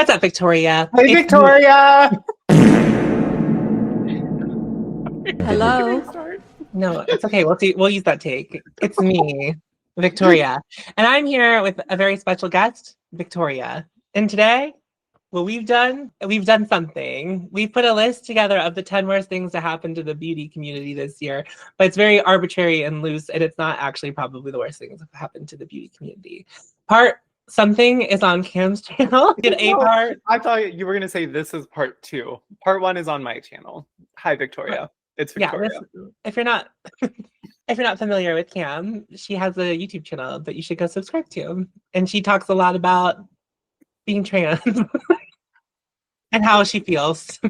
What's up, Victoria? Hey, Victoria! Hello. No, it's okay. We'll use that take. It's me, Victoria. And I'm here with a very special guest, Victoria. And today, what we've done something. We've put a list together of the 10 worst things to happen to the beauty community this year, but it's very arbitrary and loose, and it's not actually probably the worst things that have happened to the beauty community. Part something is on Cam's channel. Part. I thought you were going to say this is part 2. Part 1 is on my channel. Hi, Victoria. It's Victoria. Yeah, if you're not familiar with Cam, she has a YouTube channel that you should go subscribe to. And she talks a lot about being trans and how she feels.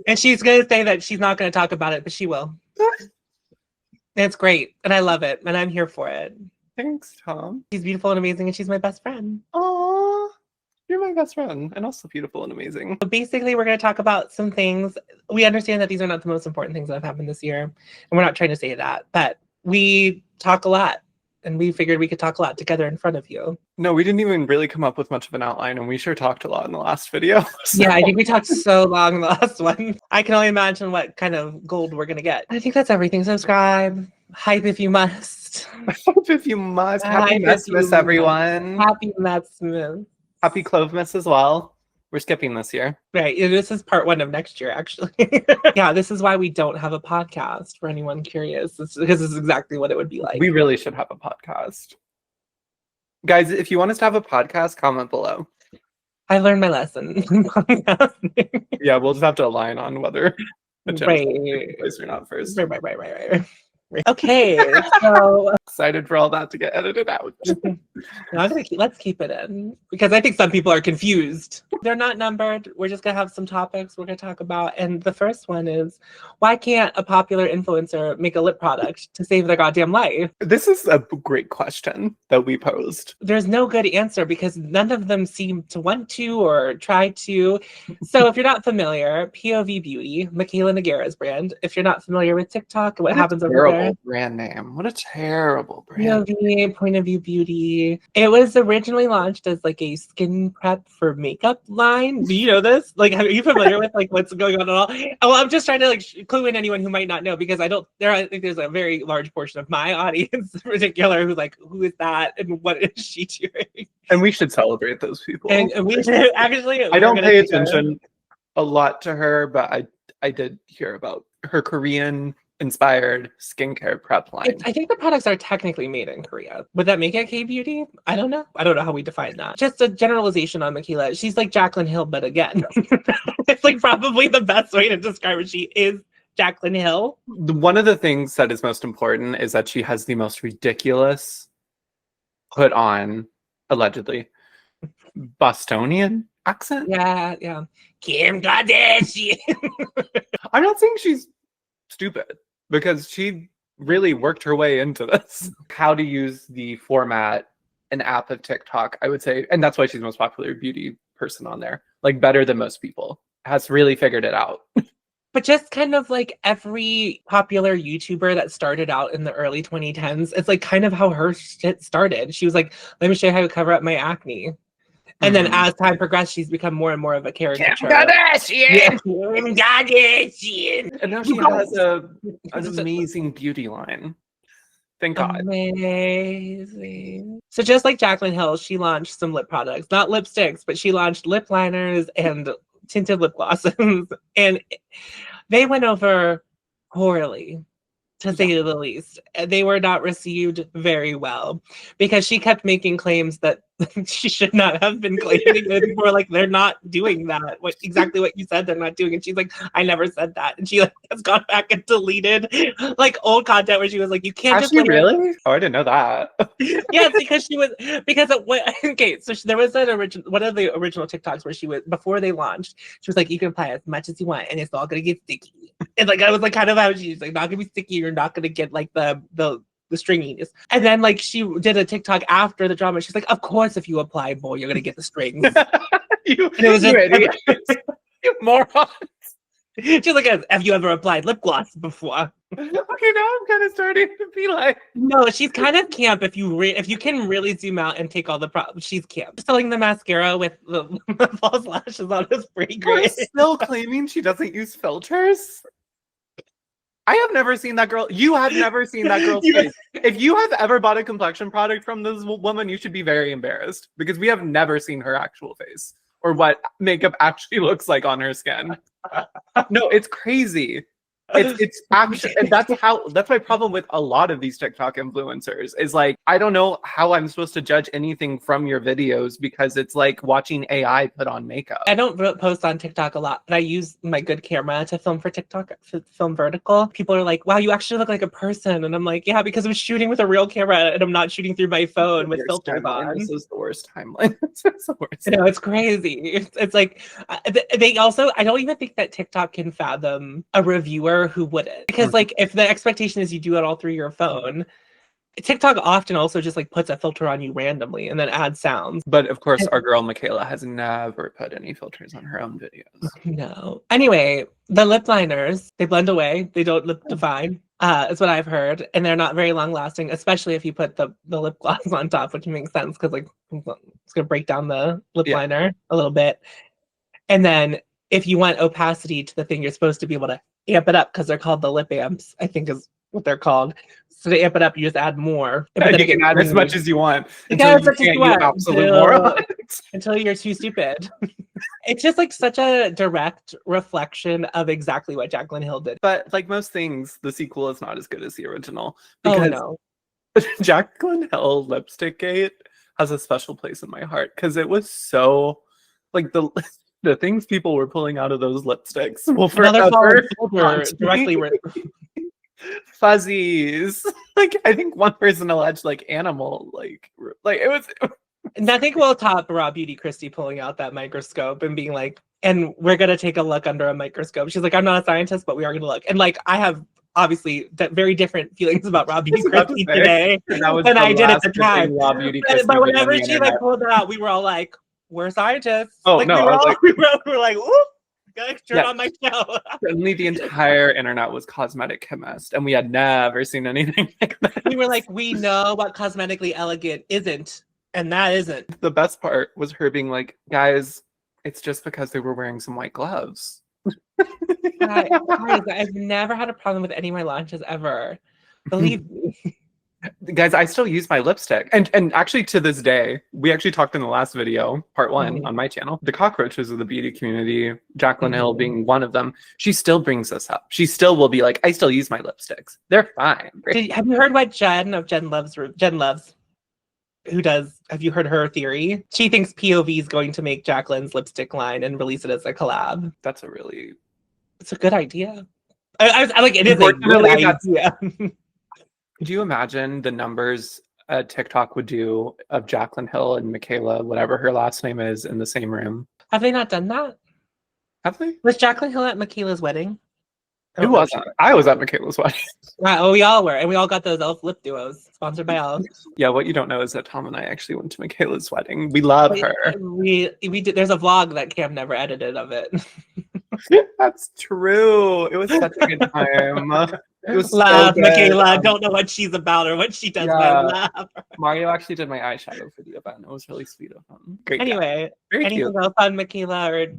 And she's going to say that she's not going to talk about it, but she will. And it's great. And I love it. And I'm here for it. Thanks, Tom. She's beautiful and amazing, and she's my best friend. Aww. You're my best friend, and also beautiful and amazing. So basically, we're going to talk about some things. We understand that these are not the most important things that have happened this year, and we're not trying to say that, but we talk a lot, and we figured we could talk a lot together in front of you. No, we didn't even really come up with much of an outline, and we sure talked a lot in the last video. So. Yeah, I think we talked so long in the last one. I can only imagine what kind of gold we're going to get. I think that's everything. Subscribe. Hype if you must. Hype if you must. Happy Messmas, everyone. Happy Messmas. Happy Clovemas as well. We're skipping this year. Right. This is part 1 of next year, actually. Yeah, this is why we don't have a podcast, for anyone curious. It's because this is exactly what it would be like. We really should have a podcast. Guys, if you want us to have a podcast, comment below. I learned my lesson. Yeah, we'll just have to align on whether a Right. place or not first. Right. Okay, so Excited for all that to get edited out. let's keep it in, because I think some people are confused. They're not numbered. We're just gonna have some topics we're gonna talk about, and the first one is, why can't a popular influencer make a lip product to save their goddamn life? This is a great question that we posed. There's no good answer because none of them seem to want to or try to. So if you're not familiar, POV Beauty, Mikayla Nagara's brand. If you're not familiar with TikTok, what happens over there? Brand name. What a terrible brand. POV, Point of View Beauty. It was originally launched as like a skin prep for makeup line. Do you know this? Like, are you familiar with like what's going on at all? Well, I'm just trying to like clue in anyone who might not know, because I think there's a very large portion of my audience in particular who's like, who is that and what is she doing? And we should celebrate those people. And we should actually. I don't pay attention a lot to her, but I did hear about her Korean inspired skincare prep line. I think the products are technically made in Korea. Would that make it K-beauty? I don't know. I don't know how we define that. Just a generalization on Mikayla. She's like Jaclyn Hill, but again, it's like probably the best way to describe her. She is Jaclyn Hill. One of the things that is most important is that she has the most ridiculous put on, allegedly, Bostonian accent. Yeah. Kim Kardashian. I'm not saying she's stupid, because she really worked her way into this. How to use the format and app of TikTok, I would say, and that's why she's the most popular beauty person on there, like better than most people, has really figured it out. But just kind of like every popular YouTuber that started out in the early 2010s, it's like kind of how her shit started. She was like, let me show you how to cover up my acne. And then as time progressed, she's become more and more of a caricature. Kim Kardashian! Kim Kardashian! And now she has an amazing beauty line. Thank God. Amazing. So just like Jaclyn Hill, she launched some lip products. Not lipsticks, but she launched lip liners and tinted lip glosses. And they went over poorly, to say the least. They were not received very well, because she kept making claims that she should not have been claiming. And people were like, they're not doing that. Exactly what you said, they're not doing. And she's like, I never said that. And she like has gone back and deleted like old content where she was like, you can't just like, really? Oh, I didn't know that. Yeah, okay, so there was one of the original TikToks where she was, before they launched, she was like, you can apply as much as you want and it's all gonna get sticky. And like I was like kind of how she's like, not gonna be sticky, you're not gonna get like the stringiness. And then like she did a TikTok after the drama. She's like, of course, if you apply more, you're gonna get the strings. You morons. She's like, have you ever applied lip gloss before? Okay, now I'm kind of starting to be like, no, she's kind of camp if you can really zoom out and take all the problems. She's camp. Selling the mascara with the false lashes on is pretty you're great. still claiming she doesn't use filters? I have never seen that girl. You have never seen that girl's face. If you have ever bought a complexion product from this woman, you should be very embarrassed because we have never seen her actual face or what makeup actually looks like on her skin. No, it's crazy. It's actually, and that's my problem with a lot of these TikTok influencers is like, I don't know how I'm supposed to judge anything from your videos because it's like watching AI put on makeup. I don't post on TikTok a lot, but I use my good camera to film for TikTok, film vertical. People are like, wow, you actually look like a person. And I'm like, yeah, because I'm shooting with a real camera and I'm not shooting through my phone with filters on. This is the worst timeline. It's the worst. No, it's crazy. It's like, they also, I don't even think that TikTok can fathom a reviewer who wouldn't. Because like, if the expectation is you do it all through your phone, TikTok often also just like puts a filter on you randomly and then adds sounds. But of course, our girl Mikayla has never put any filters on her own videos. No. Anyway, the lip liners, they blend away. They don't lip define. Is what I've heard. And they're not very long lasting, especially if you put the lip gloss on top, which makes sense because like it's gonna break down the lip liner a little bit. And then if you want opacity to the thing, you're supposed to be able to amp it up because they're called the lip amps, I think is what they're called. So to amp it up, you just add more. And you can add as much as you want until you can't use absolute more. Until you're too stupid. It's just like such a direct reflection of exactly what Jaclyn Hill did. But like most things, the sequel is not as good as the original. Because Jaclyn Hill Lipstick Gate has a special place in my heart because it was so like the things people were pulling out of those lipsticks will forever directly fuzzies. Like I think one person alleged like animal, like it was. And I think we'll top Raw Beauty Christie pulling out that microscope and being like, and we're gonna take a look under a microscope. She's like, I'm not a scientist, but we are gonna look. And like I have obviously very different feelings about Raw Beauty Christie today than I did at the time. But whenever she like pulled it out, we were all like, we're scientists. Oh like, no, we were like, ooh, gotta turn on my show. Suddenly the entire internet was cosmetic chemist, and we had never seen anything like that. We were like, we know what cosmetically elegant isn't. And that isn't. The best part was her being like, guys, it's just because they were wearing some white gloves. Guys, I've never had a problem with any of my launches ever. Believe me. Guys, I still use my lipstick. And actually to this day, we actually talked in the last video, part one on my channel, the cockroaches of the beauty community, Jaclyn Hill being one of them, she still brings this up. She still will be like, I still use my lipsticks. They're fine. Have you heard what Jen Loves, have you heard her theory? She thinks POV is going to make Jaclyn's lipstick line and release it as a collab. It's a good idea. I like it is a good idea. Could you imagine the numbers TikTok would do of Jaclyn Hill and Mikayla, whatever her last name is, in the same room? Have they not done that? Have they? Was Jaclyn Hill at Mikayla's wedding? Who wasn't? I was at Mikayla's wedding. Right, well, we all were, and we all got those elf lip duos sponsored by Elf. Yeah, what you don't know is that Tom and I actually went to Mikayla's wedding. We love her. We did. There's a vlog that Cam never edited of it. That's true. It was such a good time. It was laugh, so Mikayla. Don't know what she's about or what she does. Yeah. Laugh. Mario actually did my eyeshadow for the event. It was really sweet of him. Great. Anyway, anything else on Mikayla or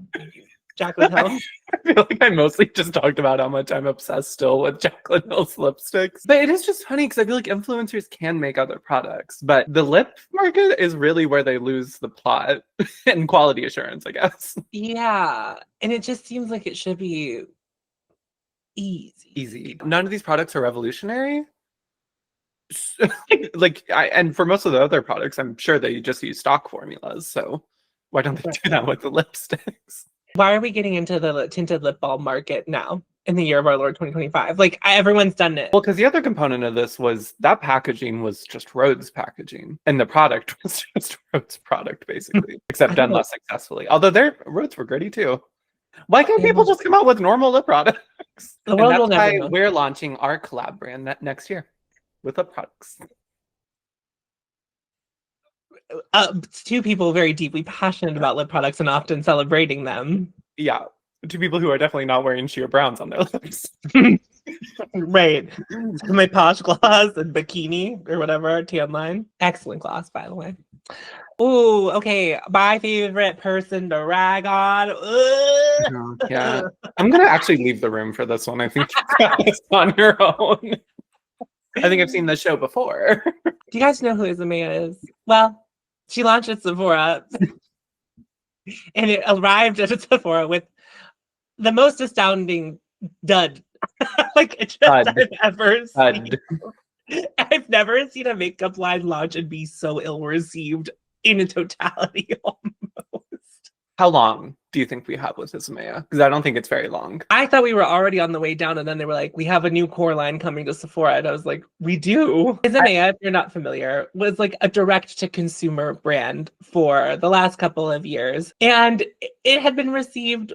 Jaclyn Hill? I feel like I mostly just talked about how much I'm obsessed still with Jaclyn Hill's lipsticks. But it is just funny because I feel like influencers can make other products, but the lip market is really where they lose the plot and quality assurance, I guess. Yeah. And it just seems like it should be easy. None of these products are revolutionary. And for most of the other products, I'm sure they just use stock formulas. So why don't they do that with the lipsticks? Why are we getting into the tinted lip balm market now in the year of our Lord 2025? Like everyone's done it. Well, because the other component of this was that packaging was just Rhode's packaging, and the product was just Rhode's product, basically, except done less successfully. Although their Rhodes were gritty too. Why can't people just come out with normal lip products? And that's why we're launching our collab brand next year with lip products. Two people very deeply passionate about lip products and often celebrating them. Yeah. to people who are definitely not wearing sheer browns on their lips. Right. My Posh gloss and bikini or whatever, tan line. Excellent gloss, by the way. Ooh, okay. My favorite person to rag on. Yeah. I'm gonna actually leave the room for this one. I think you got this on your own. I think I've seen this show before. Do you guys know who Isamaya is? Well, she launched at Sephora. And it arrived at Sephora with the most astounding dud. Like it just Dud. I've ever seen. Dud. I've never seen a makeup line launch and be so ill received in a totality almost. How long do you think we have with Isamaya? Because I don't think it's very long. I thought we were already on the way down, and then they were like, we have a new core line coming to Sephora. And I was like, we do? Isamaya, if you're not familiar, was like a direct-to-consumer brand for the last couple of years. And it had been received,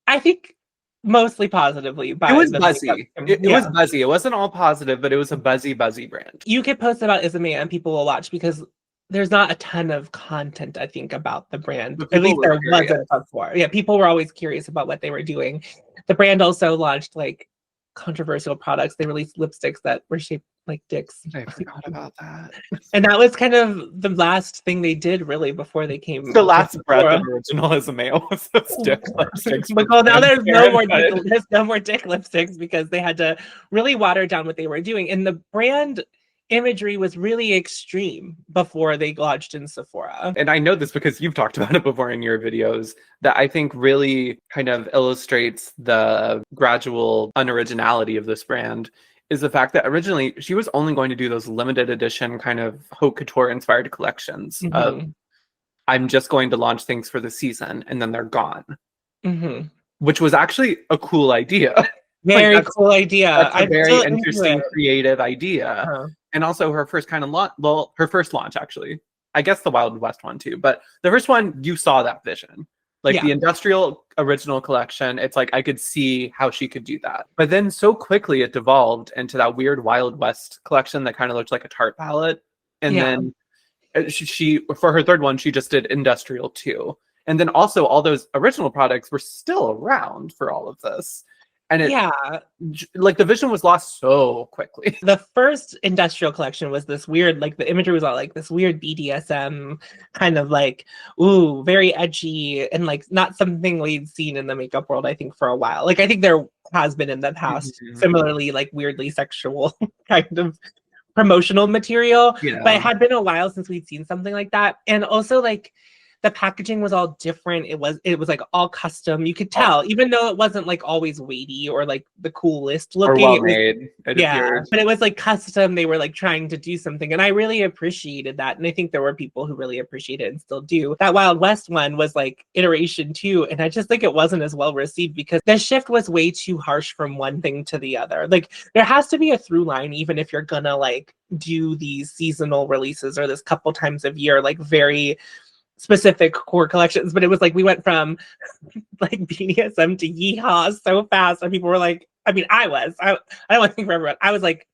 I think, mostly positively by It was the buzzy. makeup. It was buzzy. It wasn't all positive, but it was a buzzy brand. You could post about Isamaya and people will watch because there's not a ton of content, I think, about the brand. At least there wasn't before. Yeah, people were always curious about what they were doing. The brand also launched like controversial products. They released lipsticks that were shaped like dicks. I forgot about that. And that was kind of the last thing they did really before they came. The last breath of original Isamaya was those dick lipsticks. But well, now there's no more dick lipsticks because they had to really water down what they were doing. And the brand imagery was really extreme before they launched in Sephora. And I know this because you've talked about it before in your videos, that I think really kind of illustrates the gradual unoriginality of this brand is the fact that originally she was only going to do those limited edition kind of haute couture inspired collections of I'm just going to launch things for the season and then they're gone. Which was actually a cool idea. Very cool idea. That's a very interesting, creative idea. And also her first kind of launch, well, her first launch actually. I guess the Wild West one too, but the first one, you saw that vision. Like the industrial original collection, it's like I could see how she could do that. But then so quickly it devolved into that weird Wild West collection that kind of looked like a Tarte palette. And then she, for her third one, she just did industrial too. And then also all those original products were still around for all of this. And it, like the vision was lost so quickly. The first industrial collection was this weird, like the imagery was all like this weird BDSM kind of like, ooh, very edgy and like not something we'd seen in the makeup world, I think, for a while. Like I think there has been in the past similarly like weirdly sexual kind of promotional material, but it had been a while since we'd seen something like that. And also like the packaging was all different. It was like all custom. You could tell, even though it wasn't like always weighty or like the coolest looking. Or well made. But it was like custom. They were like trying to do something, and I really appreciated that. And I think there were people who really appreciate it and still do. That Wild West one was like iteration 2, and I just think it wasn't as well received because the shift was way too harsh from one thing to the other. Like there has to be a through line, even if you're gonna like do these seasonal releases or this couple times a year, like very specific core collections. But it was like we went from like BDSM to yeehaw so fast, and people were like, I mean, I don't want to think for everyone. I was like,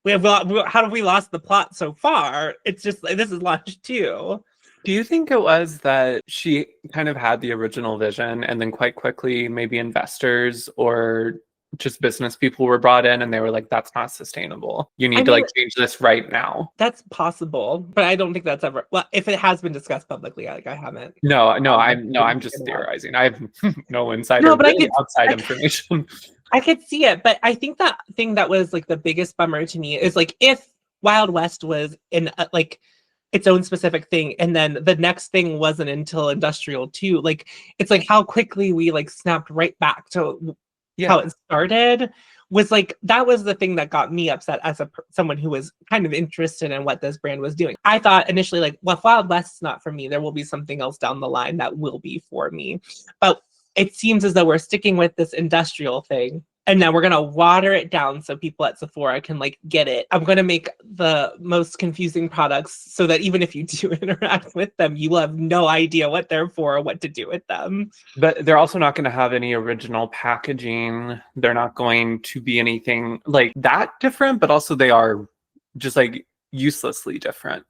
how have we lost the plot so far? It's just like, this is launch 2. Do you think it was that she kind of had the original vision and then quite quickly maybe investors or just business people were brought in and they were like, that's not sustainable. You need to like change this right now. That's possible, but I don't think that's ever, well, if it has been discussed publicly, like I haven't. I'm just theorizing. I have no insider, outside information. I could see it, but I think that thing that was like the biggest bummer to me is like if Wild West was in like its own specific thing, and then the next thing wasn't until Industrial 2, like it's like how quickly we like snapped right back to how it started was like, that was the thing that got me upset as someone who was kind of interested in what this brand was doing. I thought initially like, well, if Wild West's not for me, there will be something else down the line that will be for me. But it seems as though we're sticking with this industrial thing. And now we're going to water it down so people at Sephora can like get it. I'm going to make the most confusing products so that even if you do interact with them, you will have no idea what they're for or what to do with them. But they're also not going to have any original packaging. They're not going to be anything like that different, but also they are just like uselessly different.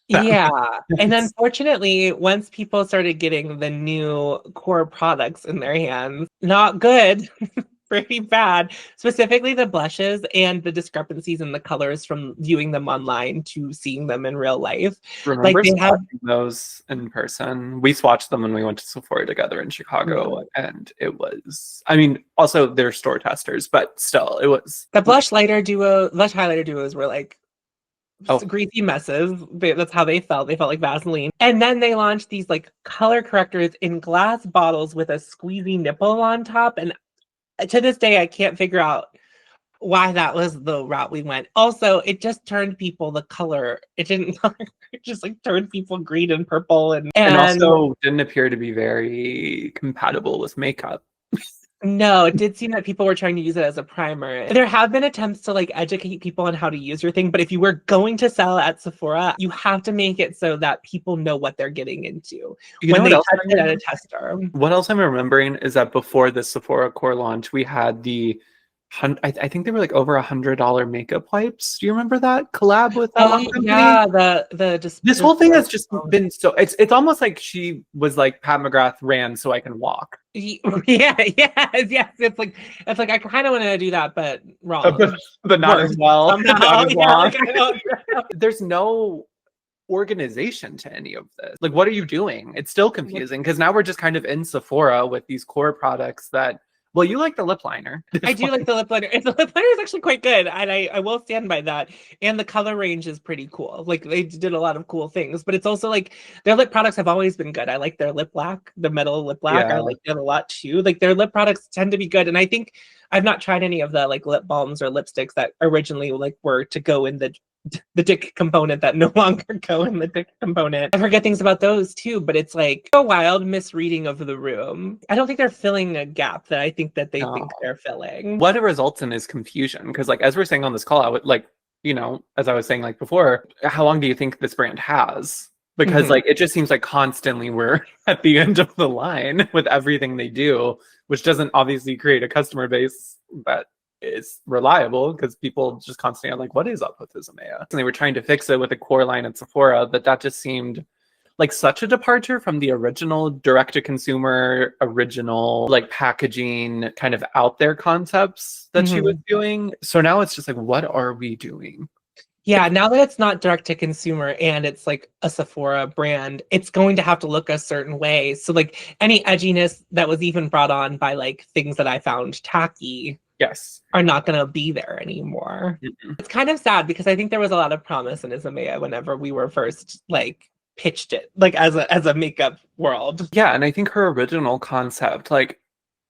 Yeah. And unfortunately, once people started getting the new core products in their hands, not good. Pretty bad, specifically the blushes and the discrepancies in the colors from viewing them online to seeing them in real life. Remember They have swatching those in person? We swatched them when we went to Sephora together in Chicago, and it was, I mean, also they're store testers, but still, it was. the blush highlighter duos were like greasy messes. That's how they felt. They felt like Vaseline. And then they launched these like color correctors in glass bottles with a squeezy nipple on top. And to this day, I can't figure out why that was the route we went. Also, it just turned people the color. It didn't color. It just like turned people green and purple, and also didn't appear to be very compatible with makeup. No, it did seem that people were trying to use it as a primer. There have been attempts to like educate people on how to use your thing, but if you were going to sell at Sephora, you have to make it so that people know what they're getting into when they test it at a tester. What else I'm remembering is that before the Sephora core launch, we had the I think they were like over $100 makeup wipes. Do you remember that collab with that one company? Yeah, this whole thing has just been so it's almost like she was like Pat McGrath ran so I can walk. Yeah, yes. It's like I kind of want to do that, but wrong. But not as well. Not as long. Like, there's no organization to any of this. Like, what are you doing? It's still confusing because now we're just kind of in Sephora with these core products that. Well, you like the lip liner. I do like the lip liner. The lip liner is actually quite good, and I will stand by that. And the color range is pretty cool. Like they did a lot of cool things, but it's also like their lip products have always been good. I like their lip lac, the metal lip lac. I like that a lot too. Like their lip products tend to be good, and I think I've not tried any of the like lip balms or lipsticks that originally like were to go in the dick component that no longer go in the dick component. I've heard things about those too, but it's like a wild misreading of the room. I don't think they're filling a gap that I think that they think they're filling. What it results in is confusion because like as we're saying on this call, I would like, you know, as I was saying like before, how long do you think this brand has? Because like it just seems like constantly we're at the end of the line with everything they do, which doesn't obviously create a customer base that is reliable because people just constantly are like, what is up with Isamaya? And they were trying to fix it with a core line at Sephora, but that just seemed like such a departure from the original direct-to-consumer, original like packaging kind of out there concepts that she was doing. So now it's just like, what are we doing? Yeah, now that it's not direct to consumer and it's like a Sephora brand, it's going to have to look a certain way. So like any edginess that was even brought on by like things that I found tacky are not going to be there anymore. It's kind of sad because I think there was a lot of promise in Isamaya whenever we were first like pitched it like as a makeup world. Yeah, and I think her original concept, like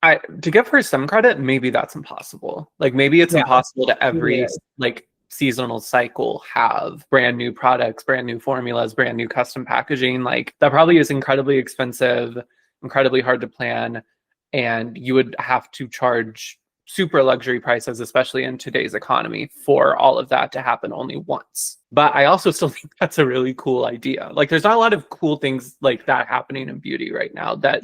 to give her some credit, maybe that's impossible. Like maybe it's impossible to every like seasonal cycle have brand new products, brand new formulas, brand new custom packaging. Like that probably is incredibly expensive, incredibly hard to plan, and you would have to charge super luxury prices, especially in today's economy, for all of that to happen only once. But I also still think that's a really cool idea. Like there's not a lot of cool things like that happening in beauty right now that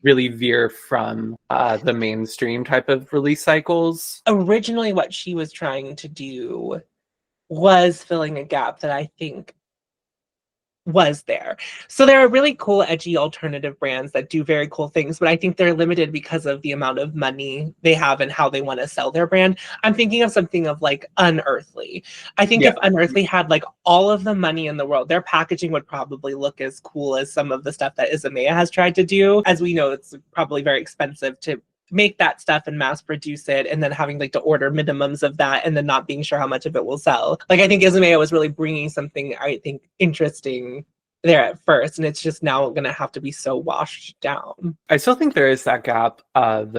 really veer from the mainstream type of release cycles. Originally what she was trying to do was filling a gap that I think was there. So there are really cool, edgy alternative brands that do very cool things, but I think they're limited because of the amount of money they have and how they want to sell their brand. I'm thinking of something of like Unearthly. I think if Unearthly had like all of the money in the world, their packaging would probably look as cool as some of the stuff that Isamaya has tried to do. As we know, it's probably very expensive to make that stuff and mass produce it, and then having like to order minimums of that and then not being sure how much of it will sell. Like I think Isamaya was really bringing something I think interesting there at first, and it's just now gonna have to be so washed down. I still think there is that gap of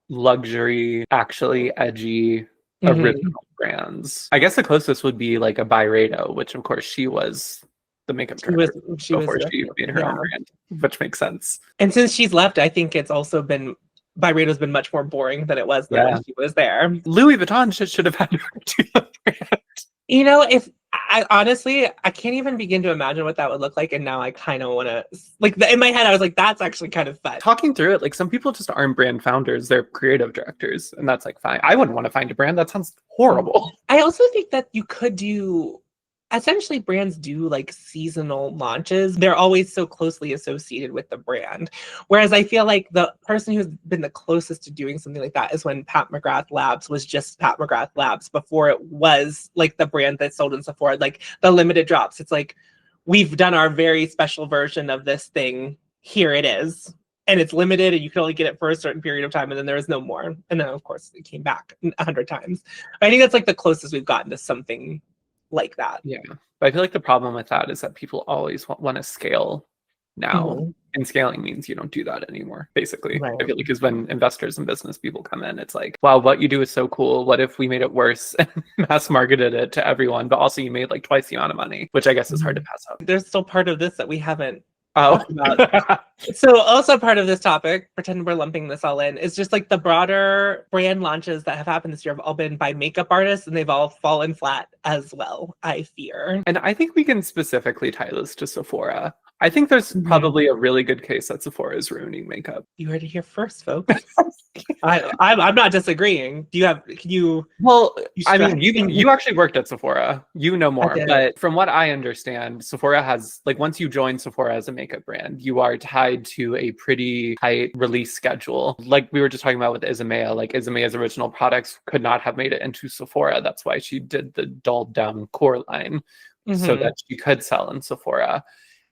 luxury, actually edgy original brands. I guess the closest would be like a Byredo, which of course she was the makeup director before she made her own brand, which makes sense. And since she's left, I think it's also been Byredo's been much more boring than it was when she was there. Louis Vuitton should have had her do the brand. You know, if I honestly, I can't even begin to imagine what that would look like. And now I kind of want to, like, in my head, I was like, that's actually kind of fun. Talking through it, like, some people just aren't brand founders, they're creative directors, and that's like fine. I wouldn't want to find a brand. That sounds horrible. I also think that you could do essentially brands do like seasonal launches. They're always so closely associated with the brand. Whereas I feel like the person who's been the closest to doing something like that is when Pat McGrath Labs was just Pat McGrath Labs before it was like the brand that sold in Sephora, like the limited drops. It's like, we've done our very special version of this thing. Here it is. And it's limited and you can only get it for a certain period of time and then there is no more. And then of course it came back 100 times. But I think that's like the closest we've gotten to something like that. Yeah. But I feel like the problem with that is that people always want to scale now. And scaling means you don't do that anymore, basically. Right. I feel like because when investors and business people come in, it's like, wow, what you do is so cool. What if we made it worse and mass marketed it to everyone, but also you made like twice the amount of money, which I guess is hard to pass up. There's still part of this that we haven't talked about. So also part of this topic, pretend we're lumping this all in, is just like the broader brand launches that have happened this year have all been by makeup artists and they've all fallen flat as well, I fear. And I think we can specifically tie this to Sephora. I think there's probably a really good case that Sephora is ruining makeup. You heard it here first, folks. I'm not disagreeing. Can you? Well, I mean, you actually worked at Sephora. You know more. But from what I understand, Sephora has, like, once you join Sephora as a makeup brand, you are tied to a pretty tight release schedule. Like we were just talking about with Isamaya, like Isamaya's original products could not have made it into Sephora. That's why she did the dulled down core line so that she could sell in Sephora.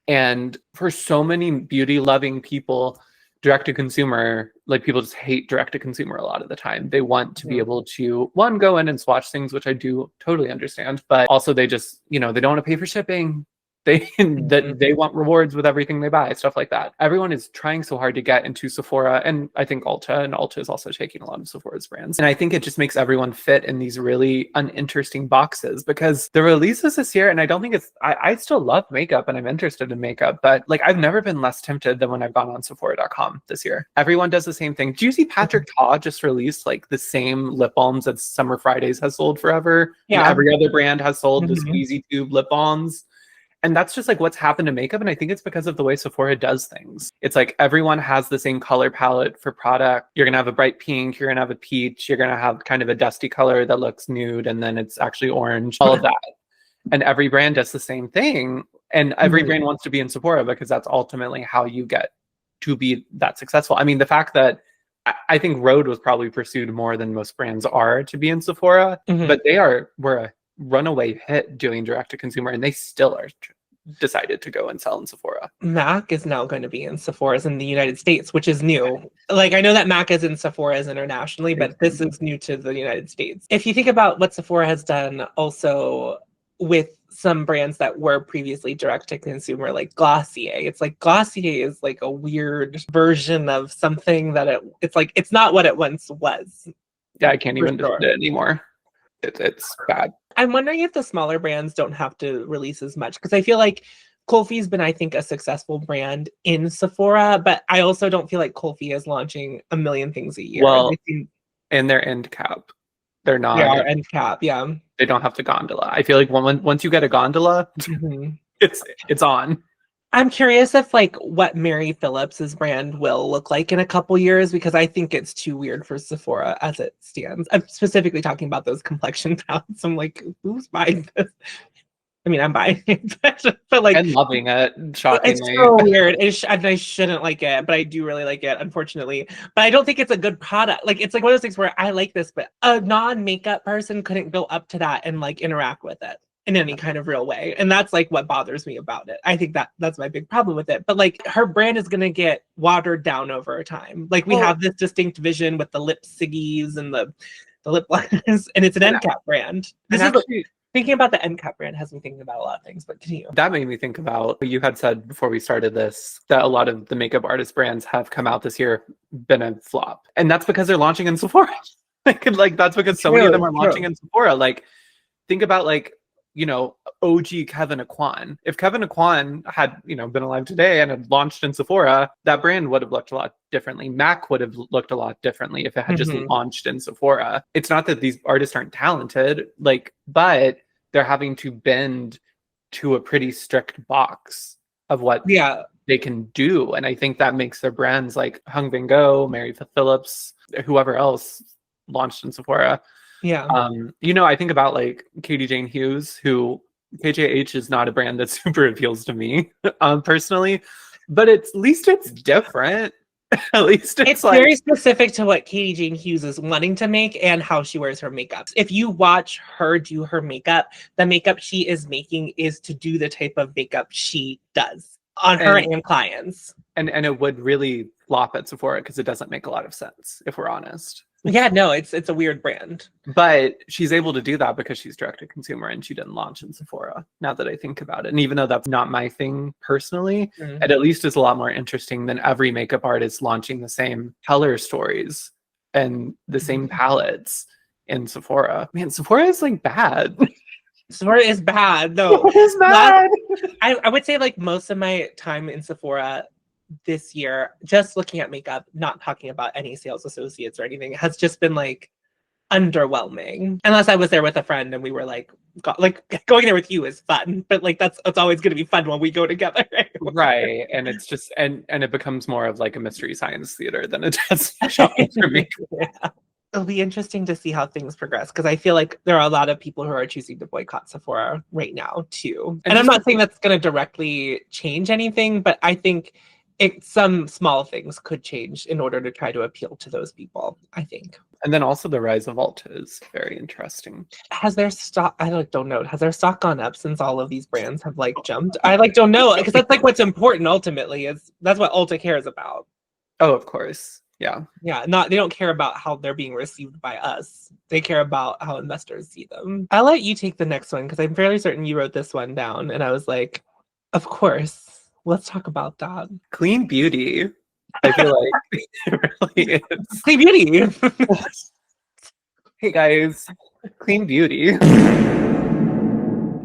And for so many beauty loving people, direct to consumer, like people just hate direct to consumer a lot of the time. They want to be able to, one, go in and swatch things, which I do totally understand, but also they just, you know, they don't want to pay for shipping. They want rewards with everything they buy, stuff like that. Everyone is trying so hard to get into Sephora, and I think Ulta is also taking a lot of Sephora's brands. And I think it just makes everyone fit in these really uninteresting boxes because the releases this year, and I don't think it's, I still love makeup and I'm interested in makeup, but like I've never been less tempted than when I've gone on Sephora.com this year. Everyone does the same thing. Do you see Patrick Ta just released like the same lip balms that Summer Fridays has sold forever? Yeah. And every other brand has sold the squeezy tube lip balms. And that's just like what's happened to makeup. And I think it's because of the way Sephora does things. It's like everyone has the same color palette for product. You're going to have a bright pink. You're going to have a peach. You're going to have kind of a dusty color that looks nude. And then it's actually orange, all of that. And every brand does the same thing. And every brand wants to be in Sephora because that's ultimately how you get to be that successful. I mean, the fact that I think Rhode was probably pursued more than most brands are to be in Sephora, but were a runaway hit doing direct to consumer, and they still are decided to go and sell in Sephora. MAC is now going to be in Sephora's in the United States, which is new. Like I know that MAC is in Sephora's internationally, but this is new to the United States. If you think about what Sephora has done also with some brands that were previously direct to consumer, like Glossier, it's like Glossier is like a weird version of something that it's like, it's not what it once was. Yeah, I can't even defend it anymore. It's bad. I'm wondering if the smaller brands don't have to release as much because I feel like Kulfi's been, I think, a successful brand in Sephora, but I also don't feel like Kulfi is launching a million things a year. Well, and their end cap, they're not. Yeah, end cap. Yeah, they don't have to gondola. I feel like once you get a gondola, it's on. I'm curious if like what Mary Phillips's brand will look like in a couple years because I think it's too weird for Sephora as it stands. I'm specifically talking about those complexion palettes. I'm like, who's buying this? I mean, I'm buying it, but like, I'm loving it. Shockingly, it's so weird. And I shouldn't like it, but I do really like it, unfortunately. But I don't think it's a good product. Like, it's like one of those things where I like this, but a non-makeup person couldn't go up to that and like interact with it in any kind of real way. And that's like what bothers me about it. I think that's my big problem with it. But like her brand is going to get watered down over time. Like we have this distinct vision with the lip siggies and the lip liners, and it's an end cap brand. Thinking about the end cap brand has me thinking about a lot of things, but continue. That made me think about what you had said before we started this, that a lot of the makeup artist brands have come out this year, been a flop. And that's because they're launching in Sephora. like that's because so many of them are launching in Sephora. Like think about like, you know, OG Kevin Aquan. If Kevin Aquan had, you know, been alive today and had launched in Sephora, that brand would have looked a lot differently. MAC would have looked a lot differently if it had just launched in Sephora. It's not that these artists aren't talented, like, but they're having to bend to a pretty strict box of what they can do. And I think that makes their brands like Hung Van Gogh, Mary Phillips, whoever else launched in Sephora. Yeah. You know, I think about like Katie Jane Hughes, who KJH is not a brand that super appeals to me, personally, but at least it's different. At least It's like very specific to what Katie Jane Hughes is wanting to make and how she wears her makeup. If you watch her do her makeup, the makeup she is making is to do the type of makeup she does on her and clients. And it would really flop at Sephora because it doesn't make a lot of sense, if we're honest. Yeah, no, it's a weird brand. But she's able to do that because she's direct to consumer and she didn't launch in Sephora, now that I think about it. And even though that's not my thing personally, it at least is a lot more interesting than every makeup artist launching the same color stories and the same palettes in Sephora. Man, Sephora is like bad. Sephora is bad. No, it's bad. I would say like most of my time in Sephora this year, just looking at makeup, not talking about any sales associates or anything, has just been like underwhelming. Unless I was there with a friend and we were like going there with you is fun, but like it's always going to be fun when we go together. Right. And it's just and it becomes more of like a mystery science theater than it does shopping for me. Yeah. It'll be interesting to see how things progress because I feel like there are a lot of people who are choosing to boycott Sephora right now too. And I'm not saying that's going to directly change anything, but I think some small things could change in order to try to appeal to those people, I think. And then also the rise of Ulta is very interesting. Has their stock, I don't know, has their stock gone up since all of these brands have like jumped? I don't know, because that's like what's important ultimately, is that's what Ulta cares about. Oh, of course. Yeah. Yeah, they don't care about how they're being received by us. They care about how investors see them. I'll let you take the next one because I'm fairly certain you wrote this one down. And I was like, of course. Let's talk about that. Clean beauty. I feel like it really is. Clean beauty. Hey guys, clean beauty.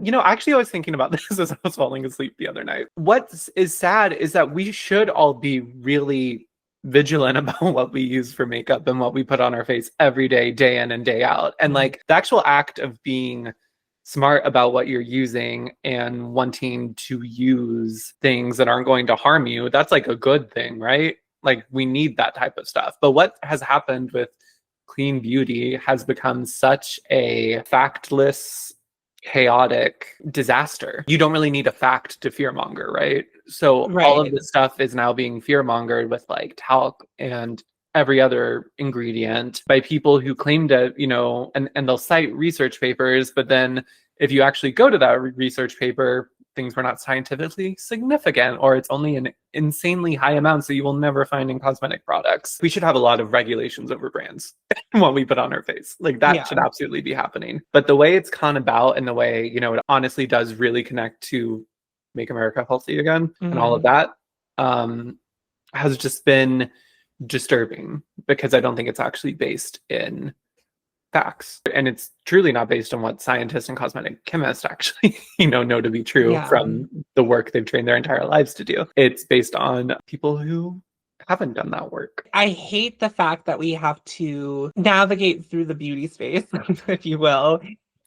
You know, actually, I was thinking about this as I was falling asleep the other night. What is sad is that we should all be really vigilant about what we use for makeup and what we put on our face every day, day in and day out. And like the actual act of being smart about what you're using and wanting to use things that aren't going to harm you, that's like a good thing, right? Like we need that type of stuff. But what has happened with clean beauty has become such a factless, chaotic disaster. You don't really need a fact to fearmonger, right? So all of this stuff is now being fearmongered with like talc and every other ingredient by people who claim to, you know, and they'll cite research papers, but then if you actually go to that research paper, things were not scientifically significant, or it's only an insanely high amount, so you will never find in cosmetic products. We should have a lot of regulations over brands and what we put on our face. Like that should absolutely be happening. But the way it's gone about and the way, you know, it honestly does really connect to Make America Healthy Again and all of that has just been disturbing because I don't think it's actually based in facts, and it's truly not based on what scientists and cosmetic chemists actually know to be true from the work they've trained their entire lives to do. It's based on people who haven't done that work. I hate the fact that we have to navigate through the beauty space, if you will,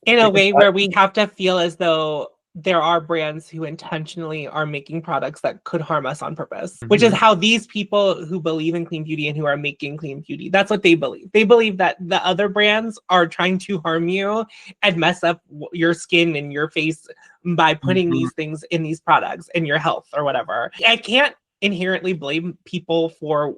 in a way where we have to feel as though there are brands who intentionally are making products that could harm us on purpose, which is how these people who believe in clean beauty and who are making clean beauty, that's what they believe. They believe that the other brands are trying to harm you and mess up your skin and your face by putting these things in these products and your health or whatever. I can't inherently blame people for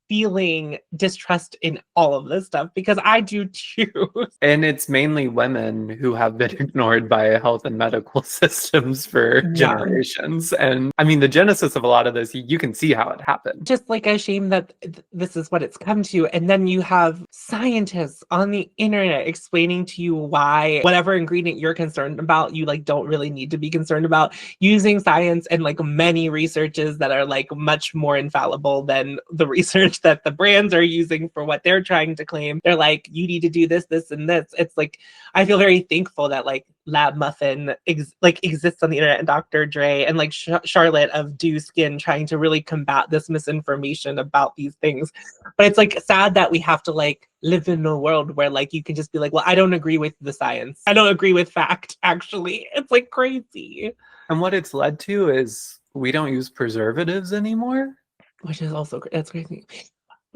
feeling distrust in all of this stuff because I do too. And it's mainly women who have been ignored by health and medical systems for generations. And I mean, the genesis of a lot of this, you can see how it happened. Just like a shame that this is what it's come to. And then you have scientists on the internet explaining to you why whatever ingredient you're concerned about, you like don't really need to be concerned about, using science and like many researches that are like much more infallible than the research that the brands are using for what they're trying to claim. They're like, you need to do this, this, and this. It's like, I feel very thankful that like Lab Muffin exists on the internet, and Dr. Dre and like Charlotte of Do Skin trying to really combat this misinformation about these things. But it's like sad that we have to like live in a world where like you can just be like, well, I don't agree with the science. I don't agree with fact, actually. It's like crazy. And what it's led to is we don't use preservatives anymore. Which is also, that's crazy.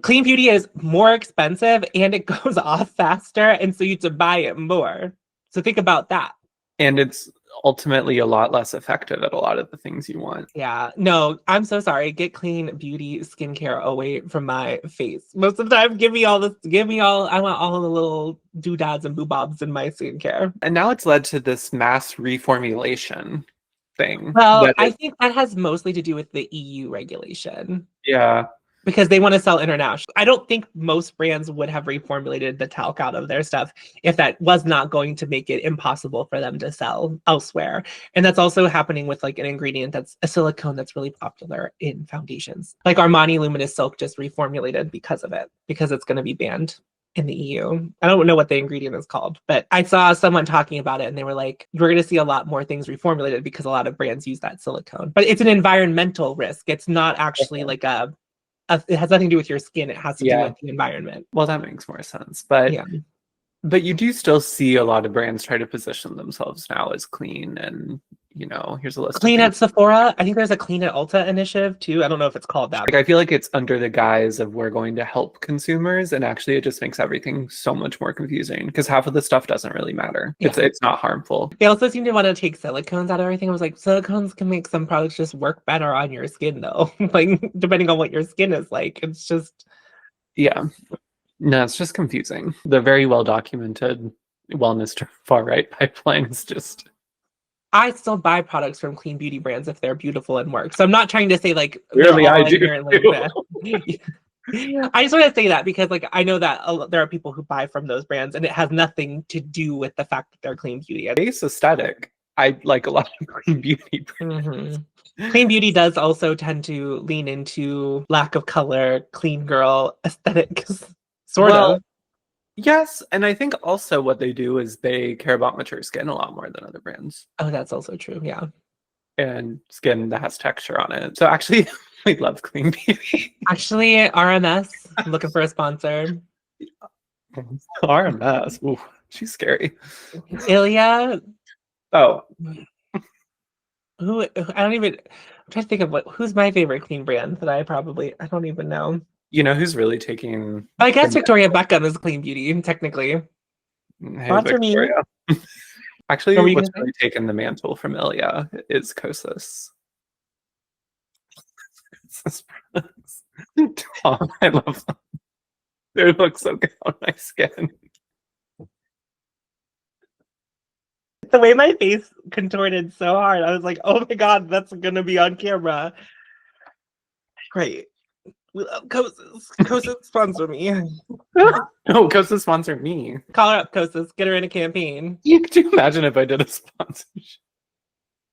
Clean beauty is more expensive and it goes off faster. And so you have to buy it more. So think about that. And it's ultimately a lot less effective at a lot of the things you want. Yeah, no, I'm so sorry. Get clean beauty skincare away from my face. Most of the time, I want all of the little doodads and boobobs in my skincare. And now it's led to this mass reformulation thing. Well, I think that has mostly to do with the EU regulation. Yeah. Because they want to sell international. I don't think most brands would have reformulated the talc out of their stuff if that was not going to make it impossible for them to sell elsewhere. And that's also happening with like an ingredient that's a silicone that's really popular in foundations. Like Armani Luminous Silk just reformulated because of it, because it's going to be banned in the EU. I don't know what the ingredient is called, but I saw someone talking about it and they were like, we're going to see a lot more things reformulated because a lot of brands use that silicone. But it's an environmental risk. It's not actually like it has nothing to do with your skin. It has to do with the environment. Well, that makes more sense. But but you do still see a lot of brands try to position themselves now as clean, and you know, here's a list. Clean at Sephora. I think there's a Clean at Ulta initiative too. I don't know if it's called that. Like, I feel like it's under the guise of we're going to help consumers, and actually it just makes everything so much more confusing because half of the stuff doesn't really matter. It's not harmful. They also seem to want to take silicones out of everything. I was like, silicones can make some products just work better on your skin though. Like depending on what your skin is like. It's just no, it's just confusing. The very well documented wellness to far right pipeline is just. I still buy products from clean beauty brands if they're beautiful and work. So I'm not trying to say like really I do. I just want to say that because like I know that there are people who buy from those brands and it has nothing to do with the fact that they're clean beauty. Base aesthetic. I like a lot of clean beauty brands. Mm-hmm. Clean beauty does also tend to lean into lack of color, clean girl aesthetic, sort of. Yes, and I think also what they do is they care about mature skin a lot more than other brands. Oh, that's also true, yeah. And skin that has texture on it. So actually, we love clean beauty. Actually, RMS, I'm looking for a sponsor. RMS, ooh, she's scary. Ilya. Oh. I'm trying to think of who's my favorite clean brand that I don't even know. You know who's really taking... I guess Victoria Beckham is clean beauty, technically. Hey, sponsor Victoria. Me. Actually, what's really taken the mantle from Ilya is Kosas. Tom, I love them. They look so good on my skin. The way my face contorted so hard, I was like, oh my god, that's gonna be on camera. Great. We love Kosas. Kosas sponsor me. No, Kosas sponsor me. Call her up, Kosas. Get her in a campaign. Could you imagine if I did a sponsorship?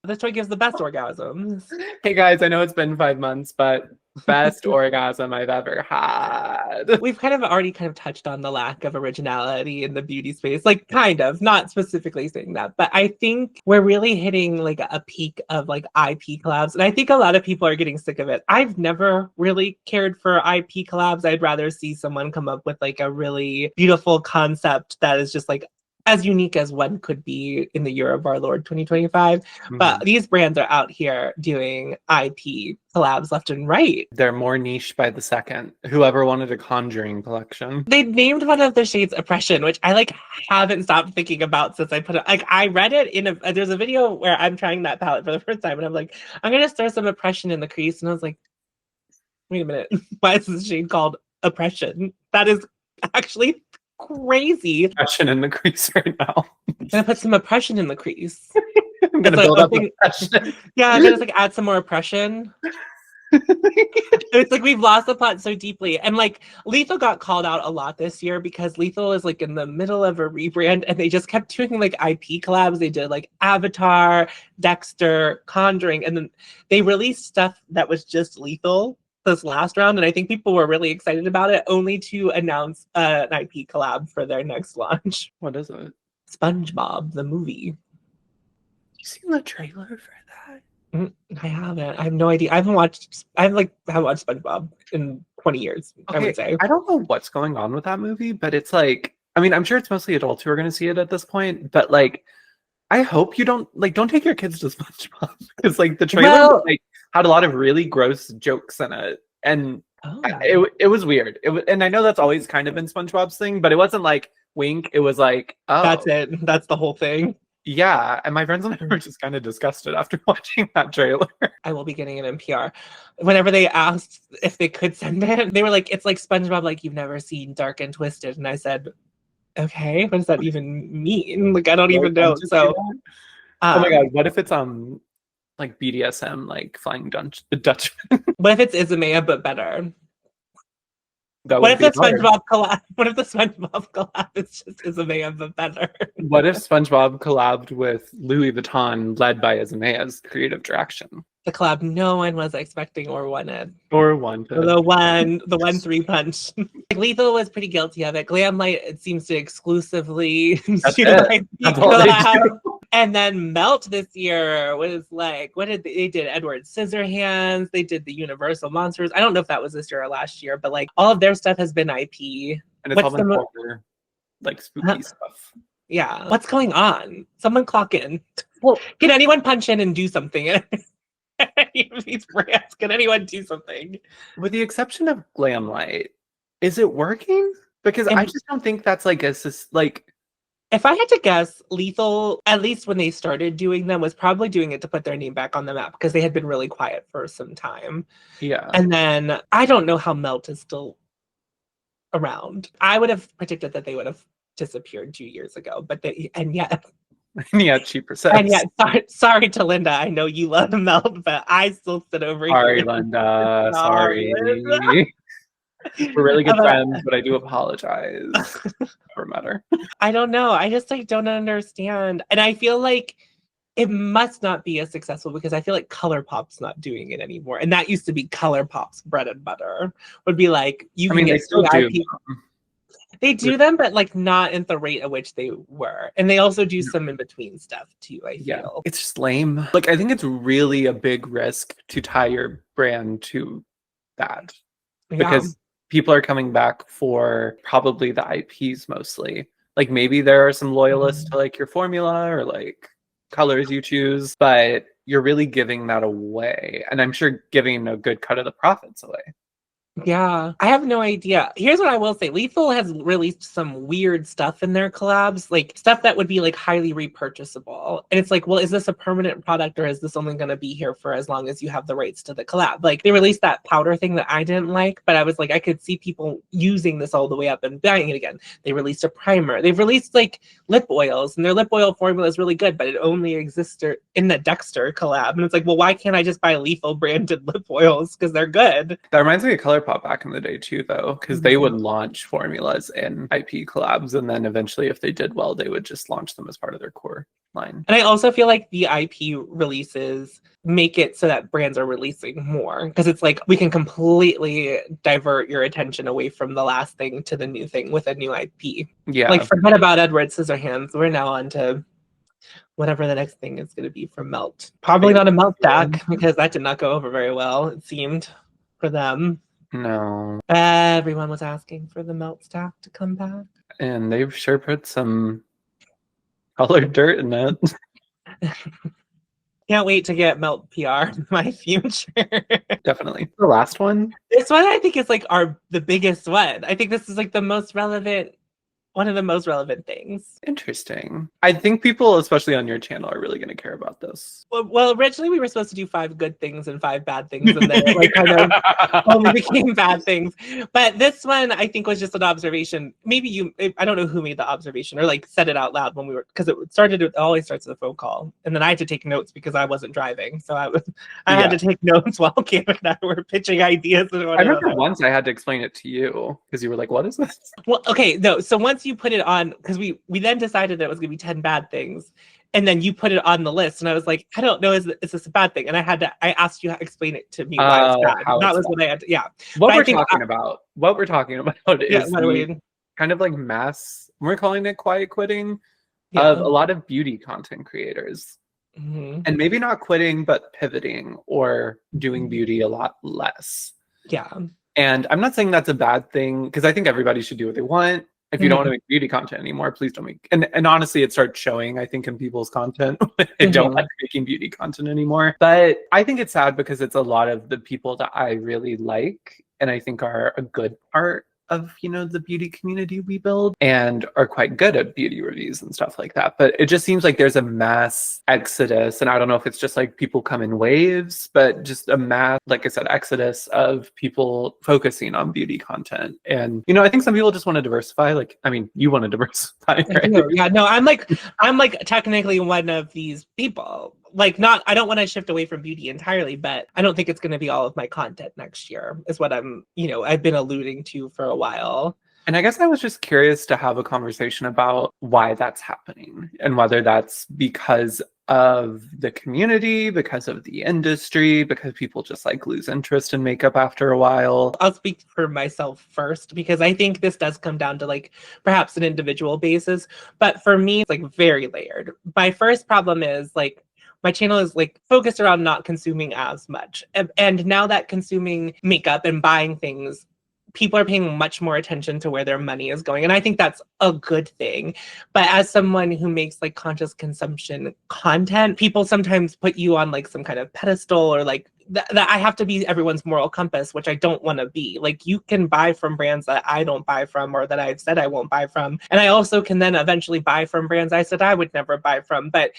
This toy gives the best orgasms. Hey guys, I know it's been 5 months, but best orgasm I've ever had. We've kind of touched on the lack of originality in the beauty space, like kind of, not specifically saying that, but I think we're really hitting like a peak of like IP collabs, and I think a lot of people are getting sick of it. I've never really cared for IP collabs. I'd rather see someone come up with like a really beautiful concept that is just like as unique as one could be in the year of our Lord 2025. Mm-hmm. But these brands are out here doing IP collabs left and right. They're more niche by the second. Whoever wanted a Conjuring collection. They named one of the shades Oppression, which I like haven't stopped thinking about since I put it. Like I read it there's a video where I'm trying that palette for the first time and I'm like, I'm gonna stir some Oppression in the crease. And I was like, wait a minute, why is this shade called Oppression? That is actually crazy. Oppression in the crease right now. I'm gonna put some oppression in the crease. I'm gonna build up oppression. Yeah, I'm gonna like add some more oppression. It's like we've lost the plot so deeply. And like Lethal got called out a lot this year because Lethal is like in the middle of a rebrand and they just kept doing like IP collabs. They did like Avatar, Dexter, Conjuring, and then they released stuff that was just Lethal this last round, and I think people were really excited about it, only to announce an IP collab for their next launch. What is it? SpongeBob, the movie. You seen the trailer for that? I haven't. I have no idea. I haven't watched SpongeBob in 20 years, okay, I would say. I don't know what's going on with that movie, but it's like, I mean, I'm sure it's mostly adults who are going to see it at this point, but like, I hope you don't take your kids to SpongeBob because like the trailer had a lot of really gross jokes in it, and it was weird. And I know that's always kind of been SpongeBob's thing, but it wasn't like wink. It was like, oh, that's it. That's the whole thing. Yeah, and my friends and I were just kind of disgusted after watching that trailer. I will be getting an NPR. Whenever they asked if they could send it, they were like, it's like SpongeBob, like you've never seen Dark and Twisted. And I said, okay, what does that even mean? Like, I don't even know. So, oh my God, what if it's like BDSM, like Flying Dutch? What if it's Isamaya, but better? That What would if be the hard. SpongeBob collab? What if the SpongeBob collab is just Isamaya, but better? What if SpongeBob collabed with Louis Vuitton, led by Isamaya's creative direction? The collab no one was expecting or wanted. Or wanted. The one 3-punch. Like, Lethal was pretty guilty of it. Glamlight, it seems to exclusively do like That's all they do. And then Melt this year was like, what did they did? Edward Scissorhands. They did the Universal Monsters. I don't know if that was this year or last year, but like all of their stuff has been IP. And it's all been horror, like spooky stuff. Yeah. What's going on? Someone clock in. Well, can anyone punch in and do something? These brands, can anyone do something? With the exception of Glamlight, is it working? Because I just don't think that's like if I had to guess, Lethal, at least when they started doing them, was probably doing it to put their name back on the map because they had been really quiet for some time. Yeah. And then I don't know how Melt is still around. I would have predicted that they would have disappeared 2 years ago, but yet cheaper sets. And yet, sorry to Linda, I know you love Melt, but I still sit over here. Sorry, Linda. Sorry. We're really good friends, but I do apologize. Never matter. I don't know. I just like don't understand. And I feel like it must not be as successful because I feel like ColourPop's not doing it anymore. And that used to be ColourPop's bread and butter. Would be like they still do. They do them, but like not at the rate at which they were. And they also do some in between stuff too, I feel. It's just lame. Like I think it's really a big risk to tie your brand to that. Because people are coming back for probably the IPs mostly. Like maybe there are some loyalists to like your formula or like colors you choose, but you're really giving that away. And I'm sure giving a good cut of the profits away. Yeah, I have no idea. Here's what I will say. Lethal has released some weird stuff in their collabs, like stuff that would be like highly repurchasable. And it's like, well, is this a permanent product or is this only going to be here for as long as you have the rights to the collab? Like they released that powder thing that I didn't like, but I was like, I could see people using this all the way up and buying it again. They released a primer. They've released like lip oils and their lip oil formula is really good, but it only exists in the Dexter collab. And it's like, well, why can't I just buy Lethal branded lip oils? Because they're good. That reminds me of ColourPop back in the day too, though, because they would launch formulas in IP collabs, and then eventually, if they did well, they would just launch them as part of their core line. And I also feel like the IP releases make it so that brands are releasing more because it's like we can completely divert your attention away from the last thing to the new thing with a new IP. Yeah, like forget about Edward Scissorhands. We're now on to whatever the next thing is going to be from Melt. Probably not a Melt stack because that did not go over very well, it seemed, for them. No. Everyone was asking for the Melt stack to come back. And they've sure put some colored dirt in it. Can't wait to get Melt PR in my future. Definitely. The last one? This one I think is like the biggest one. I think this is like the most relevant, one of the most relevant things. Interesting. I think people, especially on your channel, are really going to care about this. Well, originally we were supposed to do 5 good things and 5 bad things, and then it like kind of only became bad things. But this one I think was just an observation. Maybe I don't know who made the observation or like said it out loud when we were, because it always starts with a phone call, and then I had to take notes because I wasn't driving, so I had to take notes while Cam and I were pitching ideas. And I remember once I had to explain it to you because you were like, "What is this?" Well, okay, no. So once you put it on, because we then decided that it was going to be 10 bad things, and then you put it on the list, and I was like, I don't know, is this a bad thing? And I asked you to explain it to me why it's bad. That was what I had to, What we're talking about is kind of like mass, we're calling it quiet quitting of a lot of beauty content creators. And maybe not quitting, but pivoting or doing beauty a lot less. Yeah. And I'm not saying that's a bad thing, because I think everybody should do what they want. If you don't want to make beauty content anymore, please don't make. And honestly, it starts showing, I think, in people's content. They don't like making beauty content anymore. But I think it's sad because it's a lot of the people that I really like and I think are a good part of, you know, the beauty community we build and are quite good at beauty reviews and stuff like that. But it just seems like there's a mass exodus. And I don't know if it's just like people come in waves, but just a mass, like I said, exodus of people focusing on beauty content. And, you know, I think some people just want to diversify. Like, I mean, you want to diversify, right? Yeah, no, I'm like technically one of these people. Like, not, I don't want to shift away from beauty entirely, but I don't think it's going to be all of my content next year, is what I'm, you know, I've been alluding to for a while. And I guess I was just curious to have a conversation about why that's happening and whether that's because of the community, because of the industry, because people just like lose interest in makeup after a while. I'll speak for myself first, because I think this does come down to like perhaps an individual basis. But for me, it's like very layered. My first problem is like, my channel is like focused around not consuming as much. And now that consuming makeup and buying things, people are paying much more attention to where their money is going. And I think that's a good thing. But as someone who makes like conscious consumption content, people sometimes put you on like some kind of pedestal, or like that I have to be everyone's moral compass, which I don't want to be. Like, you can buy from brands that I don't buy from, or that I've said I won't buy from. And I also can then eventually buy from brands I said I would never buy from. But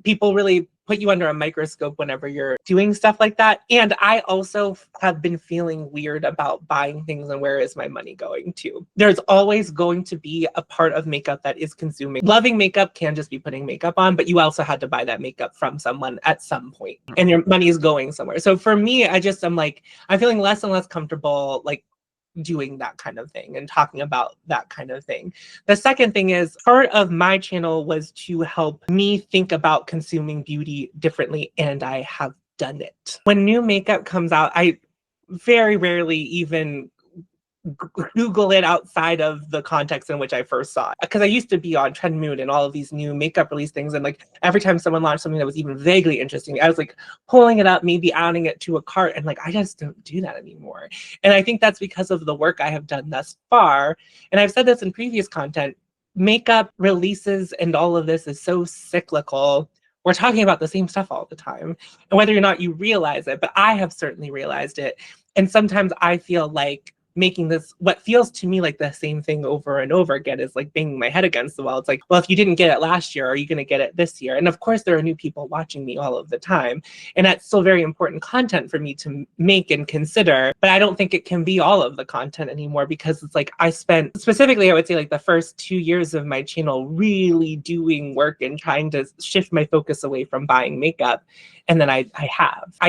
people really put you under a microscope whenever you're doing stuff like that. And I also have been feeling weird about buying things and where is my money going to. There's always going to be a part of makeup that is consuming. Loving makeup can just be putting makeup on, but you also had to buy that makeup from someone at some point, and your money is going somewhere. So for me, I'm feeling less and less comfortable like doing that kind of thing and talking about that kind of thing. The second thing is, part of my channel was to help me think about consuming beauty differently, and I have done it. When new makeup comes out, I very rarely even Google it outside of the context in which I first saw it. Because I used to be on Trend Mood and all of these new makeup release things. And like every time someone launched something that was even vaguely interesting, I was like pulling it up, maybe adding it to a cart. And like, I just don't do that anymore. And I think that's because of the work I have done thus far. And I've said this in previous content, makeup releases and all of this is so cyclical. We're talking about the same stuff all the time. And whether or not you realize it, but I have certainly realized it. And sometimes I feel like making this what feels to me like the same thing over and over again is like banging my head against the wall. It's like, well, if you didn't get it last year, are you going to get it this year? And of course, there are new people watching me all of the time. And that's still very important content for me to make and consider. But I don't think it can be all of the content anymore, because it's like I spent, specifically, I would say like the first 2 years of my channel really doing work and trying to shift my focus away from buying makeup. And then I